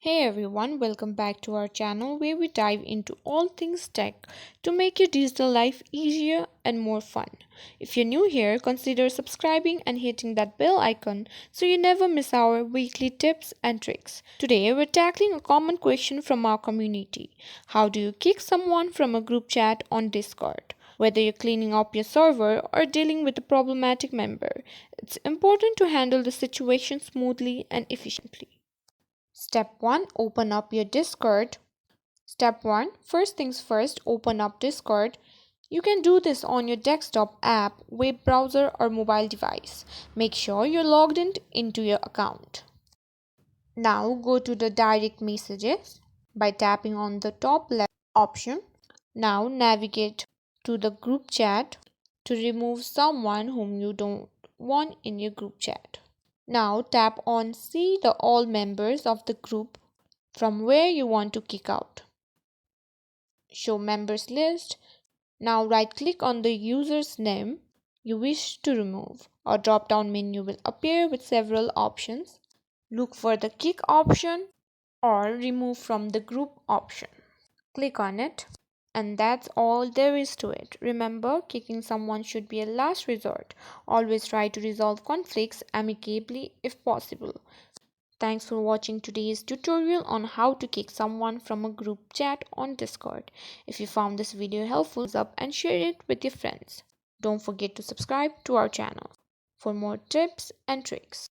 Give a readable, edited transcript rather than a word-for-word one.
Hey everyone, welcome back to our channel where we dive into all things tech to make your digital life easier and more fun. If you're new here, consider subscribing and hitting that bell icon so you never miss our weekly tips and tricks. Today, we're tackling a common question from our community. How do you kick someone from a group chat on Discord? Whether you're cleaning up your server or dealing with a problematic member, it's important to handle the situation smoothly and efficiently. Step 1, open up your Discord. Step 1, first things first, open up Discord. You can do this on your desktop app, web browser, or mobile device. Make sure you're logged in into your account. Now go to the direct messages by tapping on the top left option. Now navigate to the group chat to remove someone whom you don't want in your group chat. Now tap on See the all members of the group from where you want to kick out. Show members list. Now right click on the user's name you wish to remove. A drop down menu will appear with several options. Look for the kick option or remove from the group option. Click on it. And that's all there is to it. Remember, kicking someone should be a last resort. Always try to resolve conflicts amicably if possible. Thanks for watching today's tutorial on how to kick someone from a group chat on Discord. If you found this video helpful, thumbs up and share it with your friends. Don't forget to subscribe to our channel for more tips and tricks.